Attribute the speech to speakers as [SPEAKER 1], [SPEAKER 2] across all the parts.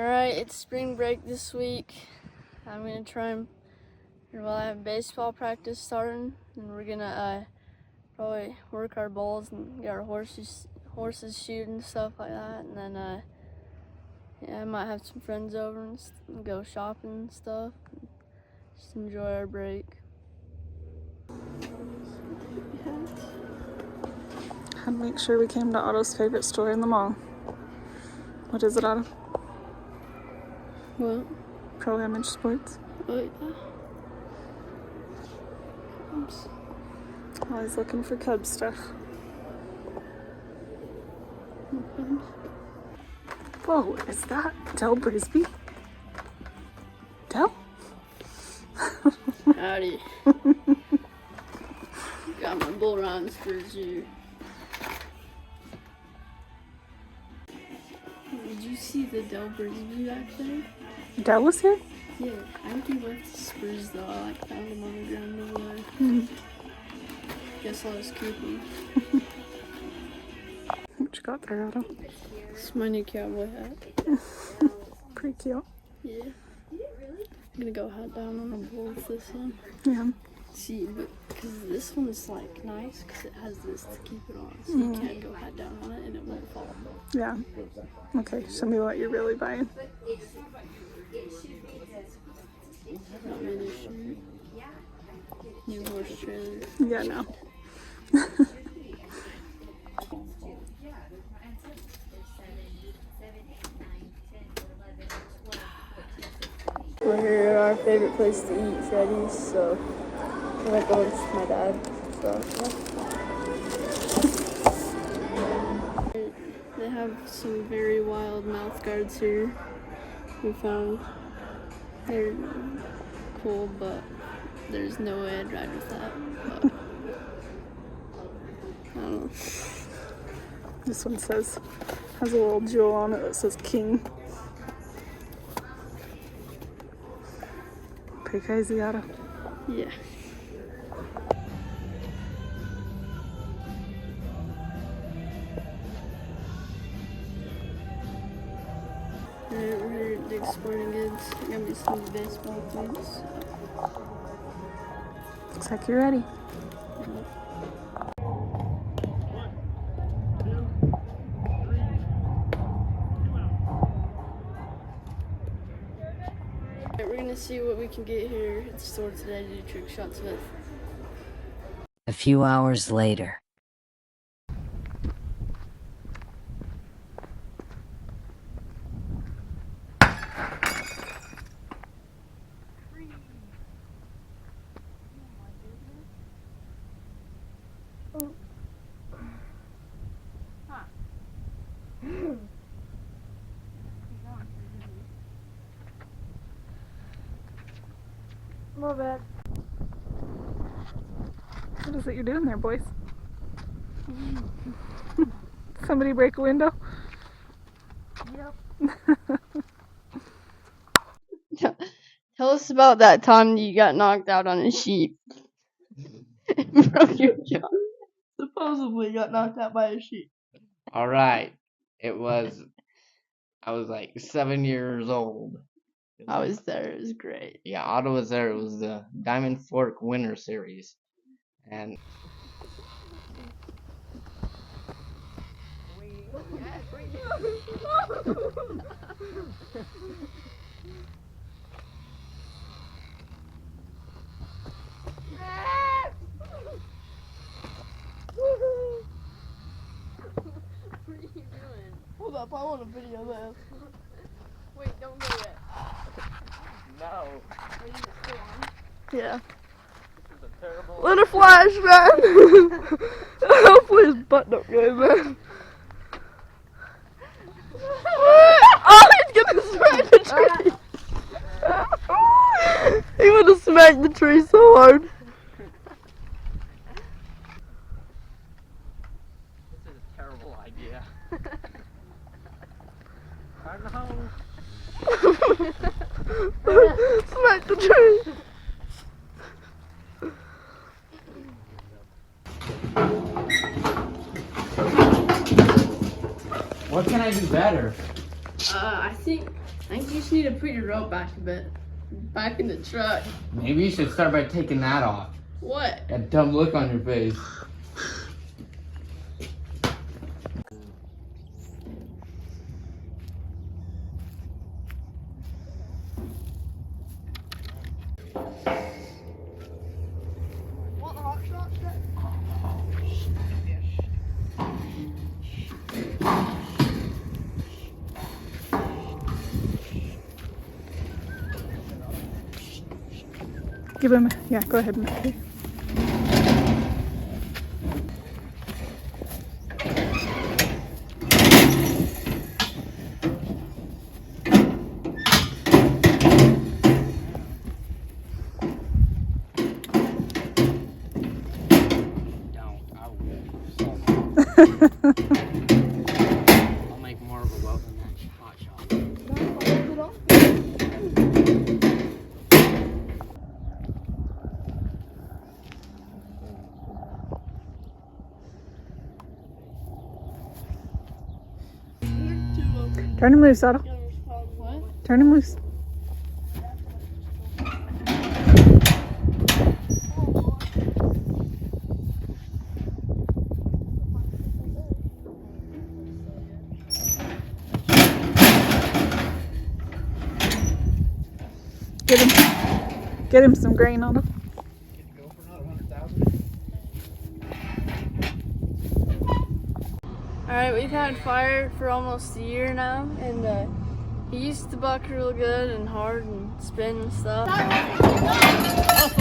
[SPEAKER 1] Alright, it's spring break this week. I'm gonna try and, well, I have baseball practice starting, and we're gonna probably work our balls and get our horses shoot and stuff like that, and then yeah, I might have some friends over and go shopping and stuff, and just enjoy our break.
[SPEAKER 2] Had to make sure we came to Otto's favorite store in the mall. What is it, Otto?
[SPEAKER 1] What?
[SPEAKER 2] Pro Image Sports.
[SPEAKER 1] Oh, yeah. Oops.
[SPEAKER 2] Always looking for Cub stuff. Whoa, is that Del Brisby? Del?
[SPEAKER 1] Howdy. Got my bull runs for you. Did you see the Del Brisby back there?
[SPEAKER 2] Del was here?
[SPEAKER 1] Yeah, I think he left the spurs though. I found him on the ground over there. Guess I'll just keep him.
[SPEAKER 2] What you got there, Otto?
[SPEAKER 1] It's my new cowboy hat.
[SPEAKER 2] Pretty cute.
[SPEAKER 1] Yeah. I'm gonna go hat down on a bull with this one.
[SPEAKER 2] Yeah.
[SPEAKER 1] See, but because this one is like nice because it has this to keep it on, so you can't go hat down on it and it won't fall.
[SPEAKER 2] Yeah. Okay, show me what you're really buying.
[SPEAKER 1] Not many shoot. New horse trailer.
[SPEAKER 2] Yeah, no.
[SPEAKER 1] We're here at our favorite place to eat, Freddy's, so we're gonna go with my dad. So yeah. They have some very wild mouth guards here. We found they're cool, but there's no way I'd ride with that. But I don't know.
[SPEAKER 2] This one has a little jewel on it that says King. Pretty crazy, Otto.
[SPEAKER 1] Yeah. We're here at Dick's Sporting Goods. Got me some baseball things.
[SPEAKER 2] Looks like you're ready.
[SPEAKER 1] We're gonna see what we can get here at the store today to do trick shots with.
[SPEAKER 3] A few hours later.
[SPEAKER 1] My bad.
[SPEAKER 2] What is it you're doing there, boys? Somebody break a window?
[SPEAKER 1] Yep. Tell us about that time you got knocked out on a sheep. Broke your jaw. Supposedly got knocked out by a sheep.
[SPEAKER 4] All right. I was like 7 years old.
[SPEAKER 1] I was there. It was great.
[SPEAKER 4] Yeah, Otto was there. It was the Diamond Fork Winter Series. And
[SPEAKER 1] What are you doing? Hold up, I want a video this. Wait, don't go yet.
[SPEAKER 4] no.
[SPEAKER 1] Are you still on? Yeah.
[SPEAKER 4] This is a terrible.
[SPEAKER 1] Let her flash, man! Hopefully his butt don't go, man. Oh, he's gonna smack the tree! He would have smacked the tree so hard.
[SPEAKER 4] This is a terrible idea. I know.
[SPEAKER 1] Smack the tree!
[SPEAKER 4] What can I do better?
[SPEAKER 1] I think think you just need to put your rope back a bit. Back in the truck.
[SPEAKER 4] Maybe you should start by taking that off.
[SPEAKER 1] What?
[SPEAKER 4] That dumb look on your face.
[SPEAKER 1] Want the hot shot?
[SPEAKER 2] Give him, yeah, go ahead, Matthew.
[SPEAKER 4] I'll make more of a welt than that hot shot.
[SPEAKER 2] Turn him loose, Otto.
[SPEAKER 1] What?
[SPEAKER 2] Turn him loose. Get him some grain, Otto.
[SPEAKER 1] Alright, we've had fire for almost a year now, and he used to buck real good and hard and spin and stuff.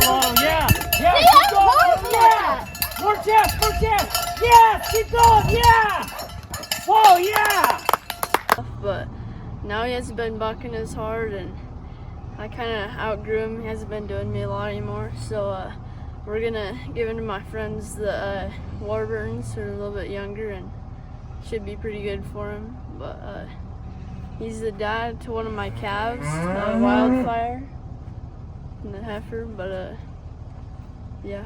[SPEAKER 5] Oh, yeah! Yeah! Keep going! Yeah! More chest! More chest! Yes! Keep going! Yeah! Whoa! Yeah!
[SPEAKER 1] But now he hasn't been bucking as hard, and I kind of outgrew him. He hasn't been doing me a lot anymore, so we're gonna give him to my friends, the Warburtons, who are a little bit younger, and should be pretty good for him. But he's the dad to one of my calves, Wildfire, and the heifer. But yeah,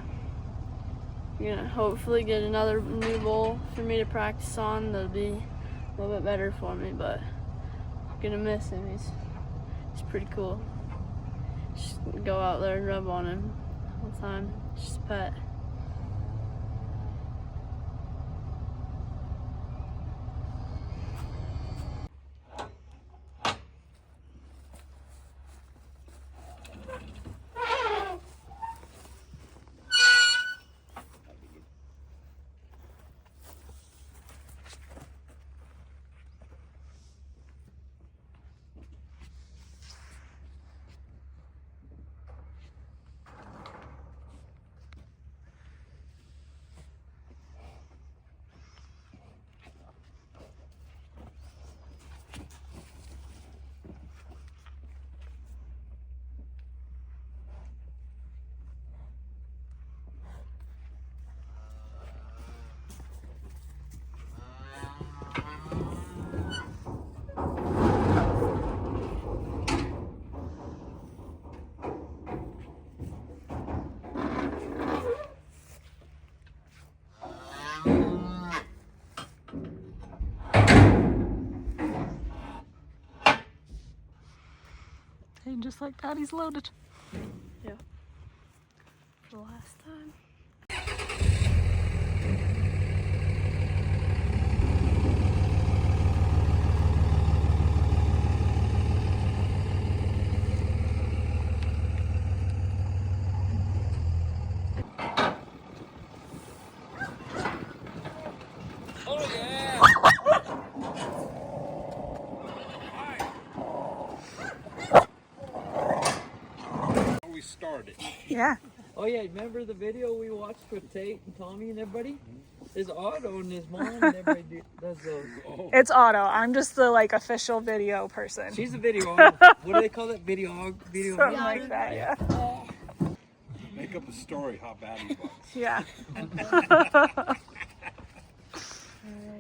[SPEAKER 1] we're gonna hopefully get another new bull for me to practice on. That'll be a little bit better for me, but I'm gonna miss him. He's pretty cool. Just go out there and rub on him all the time. Just a pet.
[SPEAKER 2] And just like that, he's loaded.
[SPEAKER 1] Yeah. For the last time.
[SPEAKER 6] Started.
[SPEAKER 2] Yeah.
[SPEAKER 5] Oh yeah, remember the video we watched with Tate and Tommy and everybody? His Otto and his mom and everybody does those.
[SPEAKER 6] Oh.
[SPEAKER 2] It's Otto. I'm just the like official video person.
[SPEAKER 5] She's a video. What do they call that? Video.
[SPEAKER 2] Something like that, yeah.
[SPEAKER 6] Make up a story how bad he was.
[SPEAKER 2] Yeah.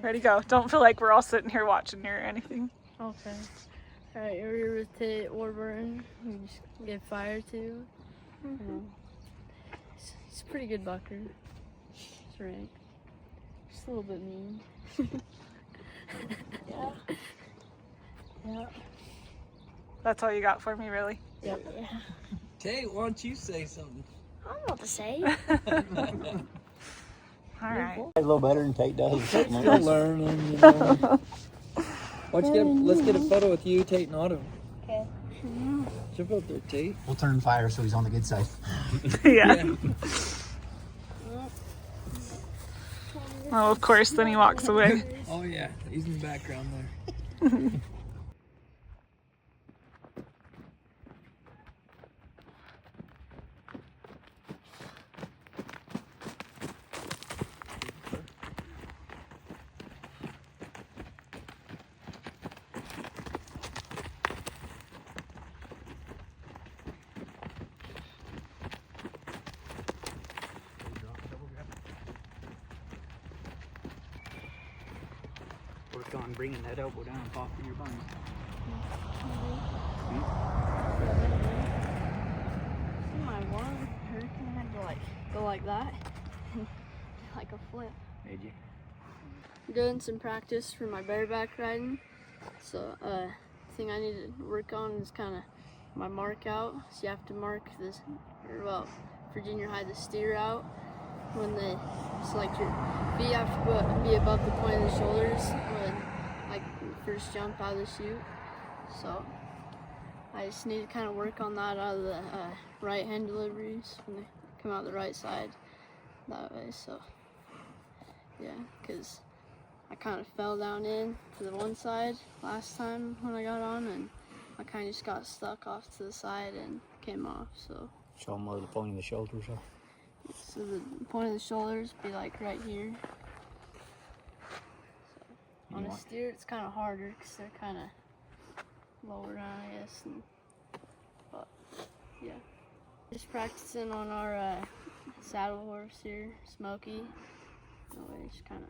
[SPEAKER 2] Ready, go. Don't feel like we're all sitting here watching you or anything.
[SPEAKER 1] Okay. Alright, we're here with Tate Warburton. We just get fire too. He's a pretty good bucker. He's rank. Just a little bit mean. Yeah. Yeah.
[SPEAKER 2] That's all you got for me, really?
[SPEAKER 1] Yep. Yeah.
[SPEAKER 7] Tate, why don't you say something?
[SPEAKER 1] I don't know what to say.
[SPEAKER 2] All right.
[SPEAKER 8] A little better than Tate does.
[SPEAKER 7] Tate's still learning, you know. Let's get a photo with you, Tate, and Otto.
[SPEAKER 1] Okay.
[SPEAKER 7] Jump up there, Tate.
[SPEAKER 8] We'll turn fire so he's on the good side.
[SPEAKER 2] Yeah. Well, of course, then he walks away.
[SPEAKER 7] Oh yeah, he's in the background there.
[SPEAKER 8] Work on bringing that elbow down and popping your bun.
[SPEAKER 1] My one hurricane had to like go like that, like a flip.
[SPEAKER 8] Did you?
[SPEAKER 1] Doing some practice for my bareback riding. So thing I need to work on is kind of my mark out. So you have to mark this, or well, for junior high, the steer out when they, so like your feet have to be above the point of the shoulders when like you first jump out of the chute. So I just need to kind of work on that out of the right hand deliveries when they come out the right side that way. So yeah, because I kind of fell down in to the one side last time when I got on, and I kind of just got stuck off to the side and came off. So
[SPEAKER 8] Show them where the point of the shoulders are.
[SPEAKER 1] so the point of the shoulders be like right here. So on a steer, it's kind of harder because they're kind of lower down, I guess. But yeah, just practicing on our saddle horse here, Smokey. That way, just kind of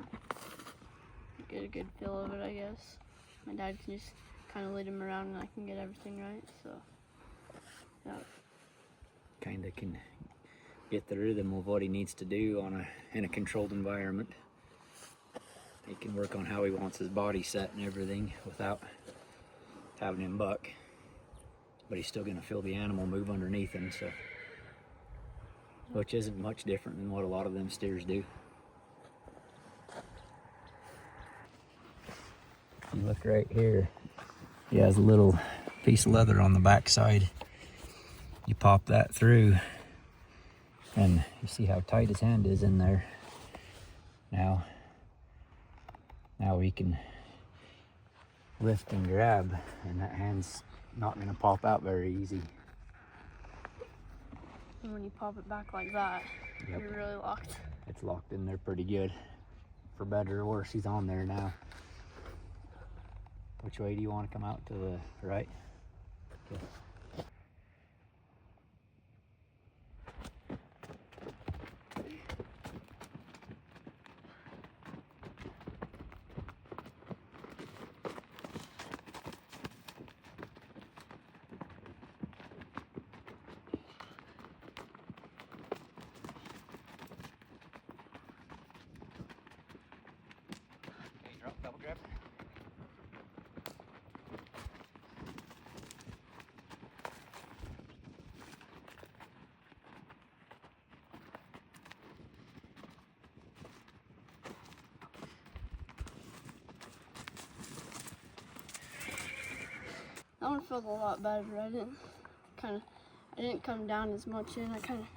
[SPEAKER 1] get a good feel of it, I guess. My dad can just kind of lead him around, and I can get everything right. So yeah.
[SPEAKER 8] Kind of can get the rhythm of what he needs to do in a controlled environment. He can work on how he wants his body set and everything without having him buck, but he's still going to feel the animal move underneath him, so which isn't much different than what a lot of them steers do. You look right here, he has a little piece of leather on the back side. You pop that through and you see how tight his hand is in there. Now we can lift and grab, and that hand's not going to pop out very easy.
[SPEAKER 1] And when you pop it back like that,
[SPEAKER 8] Yep.
[SPEAKER 1] you're really locked.
[SPEAKER 8] It's locked in there pretty good. For better or worse, he's on there now. Which way do you want to come out? To the right? Okay. Drop, double grab.
[SPEAKER 1] That one felt a lot better. I didn't come down as much in. I kind of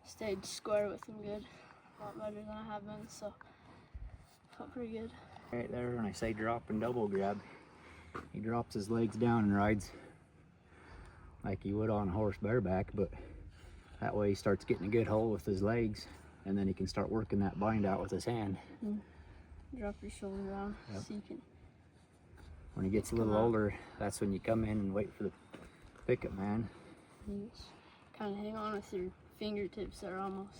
[SPEAKER 1] stayed square with him good. A lot better than I have been, so felt pretty good.
[SPEAKER 8] Right there, when I say drop and double grab, he drops his legs down and rides like he would on a horse bareback, but that way he starts getting a good hold with his legs, and then he can start working that bind out with his hand.
[SPEAKER 1] Drop your shoulder down so you can.
[SPEAKER 8] When he gets a little older, that's when you come in and wait for the pickup man.
[SPEAKER 1] You just kind of hang on with your fingertips there almost.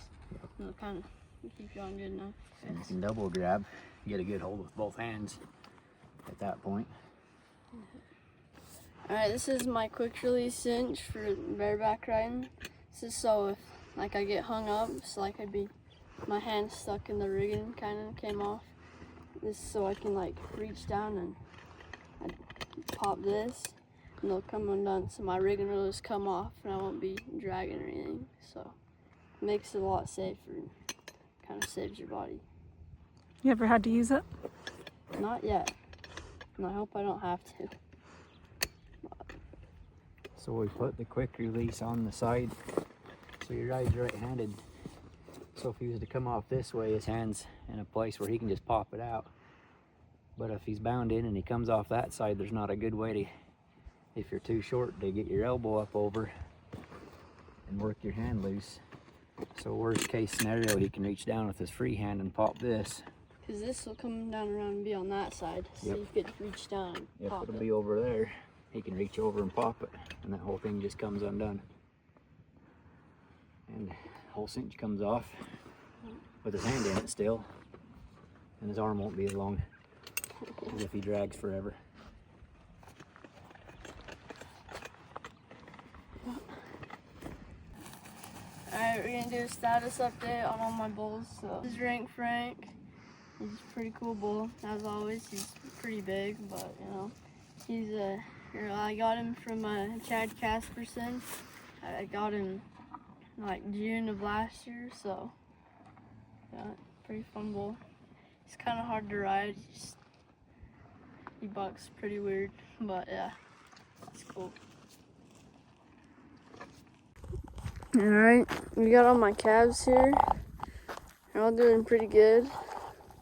[SPEAKER 1] It'll kind of keep you on good enough.
[SPEAKER 8] And you can double grab, get a good hold with both hands at that point.
[SPEAKER 1] Alright, this is my quick release cinch for bareback riding. This is so if like I get hung up, so like my hand stuck in the rigging kind of came off. This is so I can like reach down and I'd pop this, and they'll come undone, so my rigging will just come off and I won't be dragging or anything. So it makes it a lot safer and kind of saves your body.
[SPEAKER 2] You ever had to use it?
[SPEAKER 1] Not yet, and I hope I don't have to.
[SPEAKER 8] So we put the quick release on the side so your ride's right-handed. So if he was to come off this way, his hand's in a place where he can just pop it out. But if he's bound in and he comes off that side, there's not a good way to, if you're too short, to get your elbow up over and work your hand loose. So worst case scenario, he can reach down with his free hand and pop this.
[SPEAKER 1] Because this will come down around and be on that side, so you could reach down and
[SPEAKER 8] If
[SPEAKER 1] pop
[SPEAKER 8] it'll
[SPEAKER 1] it.
[SPEAKER 8] be over there, he can reach over and pop it, and that whole thing just comes undone. And the whole cinch comes off with his hand in it still, and his arm won't be as long as if he drags forever.
[SPEAKER 1] Alright, we're gonna do a status update on all my bulls. So this is Rank Frank. He's a pretty cool bull, as always. He's pretty big, but you know, he's I got him from Chad Casperson. I got him like June of last year, so yeah, pretty fun bull. He's kind of hard to ride. He bucks pretty weird, but yeah, it's cool. Alright, we got all my calves here. They're all doing pretty good.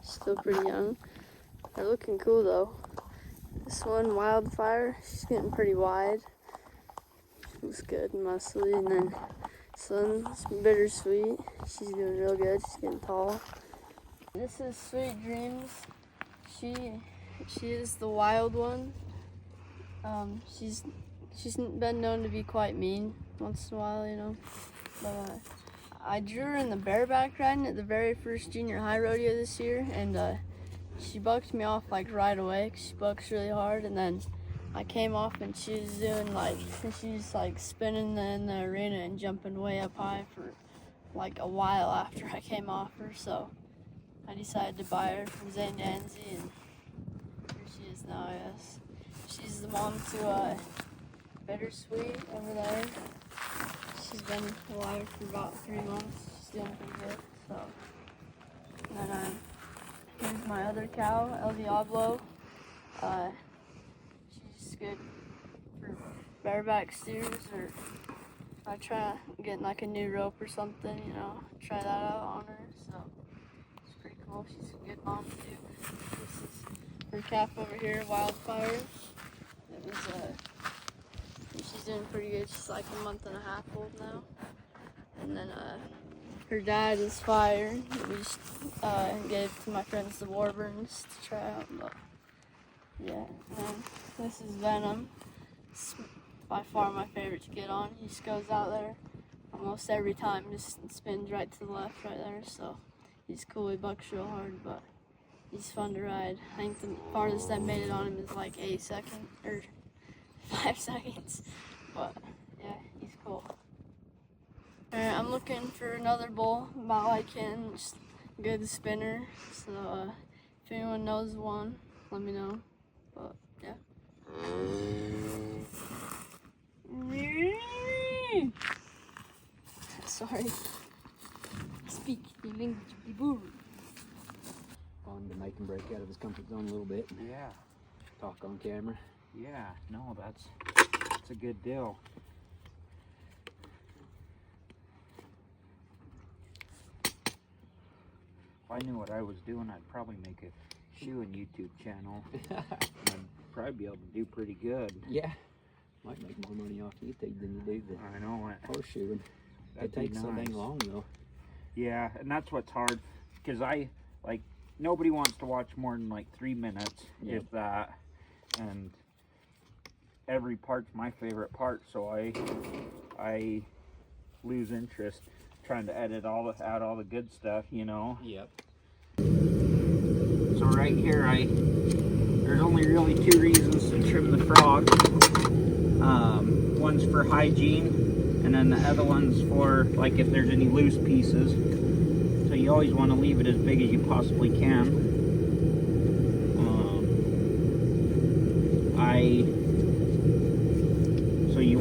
[SPEAKER 1] Still pretty young. They're looking cool though. This one, Wildfire, she's getting pretty wide. She looks good and muscly. And then this one's Bittersweet. She's doing real good. She's getting tall. This is Sweet Dreams. She is the wild one. She's been known to be quite mean once in a while, you know. But I drew her in the bareback riding at the very first junior high rodeo this year, and she bucked me off like right away 'cause she bucks really hard. And then I came off and she was doing like, she's like spinning in the arena and jumping way up high for like a while after I came off her. So I decided to buy her from Zane Danzy, and here she is now, I guess. She's the mom to Bittersweet over there. She's been alive for about 3 months. She's doing pretty good. So, and then here's my other cow, El Diablo. She's good for bareback steers, or I try getting like a new rope or something, you know, try that out on her. So it's pretty cool. She's a good mom too. This is her calf over here, Wildfire. It was she's doing pretty good. She's like a month and a half old now. And then her dad is Fire. We just gave to my friends the Warburns to try out. But yeah, and this is Venom. It's by far my favorite to get on. He just goes out there almost every time, just spins right to the left right there. So he's cool. He bucks real hard, but he's fun to ride. I think the farthest I made it on him is like 8 seconds or 5 seconds, but yeah, he's cool. Alright, I'm looking for another bull about like him, just a good spinner. So if anyone knows one, let me know. But yeah. Sorry. Speak the language of the bull.
[SPEAKER 8] Fun to make him break out of his comfort zone a little bit.
[SPEAKER 9] Yeah.
[SPEAKER 8] Talk on camera.
[SPEAKER 9] Yeah, no, that's a good deal. If I knew what I was doing, I'd probably make a shoeing YouTube channel. I'd probably be able to do pretty good.
[SPEAKER 8] Yeah. Might make more money off YouTube than you do the
[SPEAKER 9] I know it.
[SPEAKER 8] horseshoeing.
[SPEAKER 9] That'd
[SPEAKER 8] It
[SPEAKER 9] be
[SPEAKER 8] takes so
[SPEAKER 9] nice.
[SPEAKER 8] dang long though.
[SPEAKER 9] Yeah, and that's what's hard, because nobody wants to watch more than like 3 minutes,
[SPEAKER 8] Yep.
[SPEAKER 9] if that, and every part's my favorite part, so I lose interest trying to edit out all the good stuff, you know.
[SPEAKER 8] Yep.
[SPEAKER 9] So right here, there's only really 2 reasons to trim the frog. One's for hygiene, and then the other one's for like if there's any loose pieces. So you always want to leave it as big as you possibly can.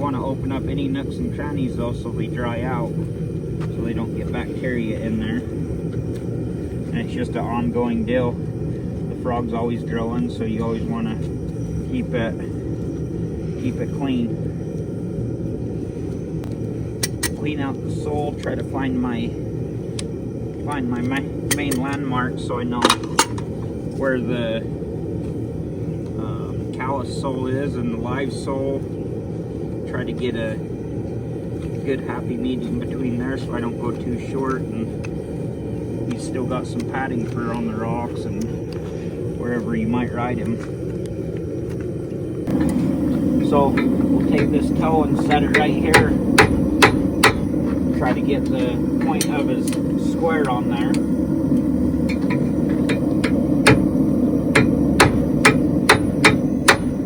[SPEAKER 9] want to open up any nooks and crannies though, so they dry out, so they don't get bacteria in there. And it's just an ongoing deal. The frog's always growing, so you always want to keep it clean. Clean out the sole. Try to find my main landmark, so I know where the callus sole is and the live sole. Try to get a good happy medium between there, so I don't go too short, and he's still got some padding fur on the rocks and wherever you might ride him. So we'll take this toe and set it right here. Try to get the point of his square on there.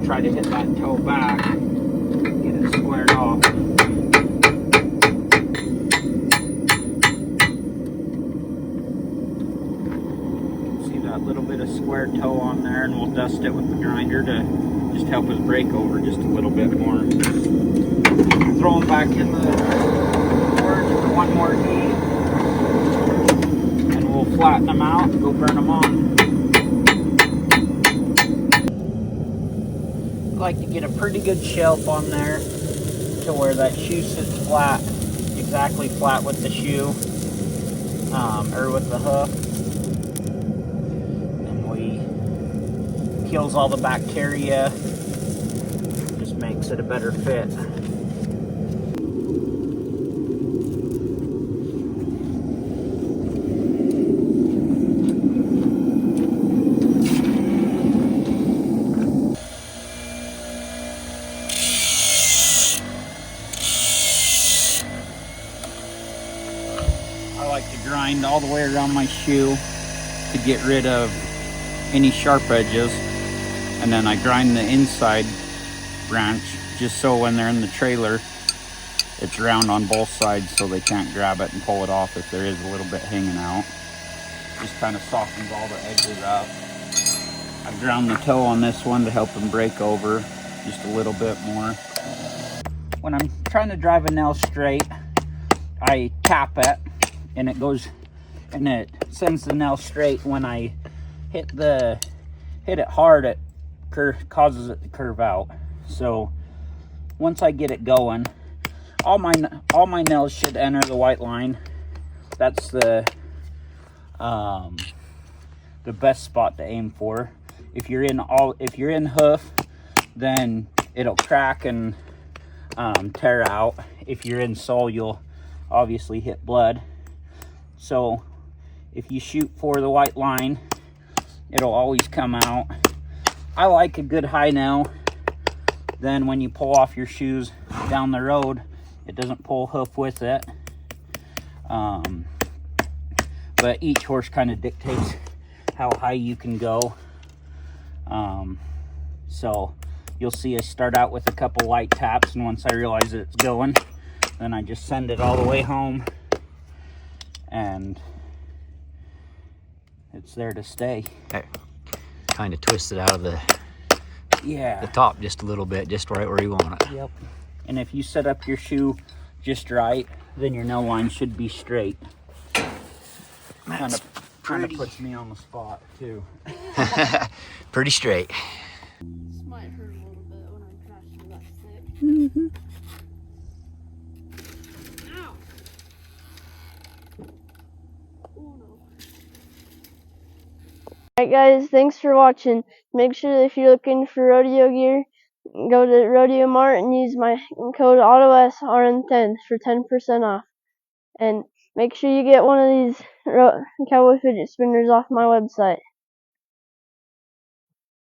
[SPEAKER 9] Try to hit that toe back, get it squared off. See that little bit of square toe on there, and we'll dust it with the grinder to just help us break over just a little bit more. Throw them back in the forge for one more heat, and we'll flatten them out and go burn them on. I like to get a pretty good shelf on there to where that shoe sits flat, exactly flat with the shoe, or with the hoof. Kills all the bacteria, just makes it a better fit. I like to grind all the way around my shoe to get rid of any sharp edges. And then I grind the inside branch just so when they're in the trailer, it's round on both sides so they can't grab it and pull it off if there is a little bit hanging out. Just kind of softens all the edges up. I ground the toe on this one to help them break over just a little bit more. When I'm trying to drive a nail straight, I tap it and it goes, and it sends the nail straight. When I hit it hard, it causes it to curve out. So once I get it going, all my nails should enter the white line. That's the best spot to aim for. If you're in hoof, then it'll crack and tear out. If you're in sole, you'll obviously hit blood. So if you shoot for the white line, it'll always come out. I like a good high nail. Then when you pull off your shoes down the road, it doesn't pull hoof with it. But each horse kind of dictates how high you can go. So you'll see I start out with a couple light taps, and once I realize that it's going, then I just send it all the way home, and it's there to stay.
[SPEAKER 8] Kind of twist it out of the top just a little bit, just right where you want it.
[SPEAKER 9] Yep. And if you set up your shoe just right, then your nail line should be straight. Kind of puts me on the spot too.
[SPEAKER 8] Pretty straight.
[SPEAKER 1] This might hurt a little bit when I'm trying to that stick. Ow! Oh no. Alright guys, thanks for watching. Make sure that if you're looking for rodeo gear, go to Rodeo Mart and use my code AutoSRN10 for 10% off. And make sure you get one of these cowboy fidget spinners off my website.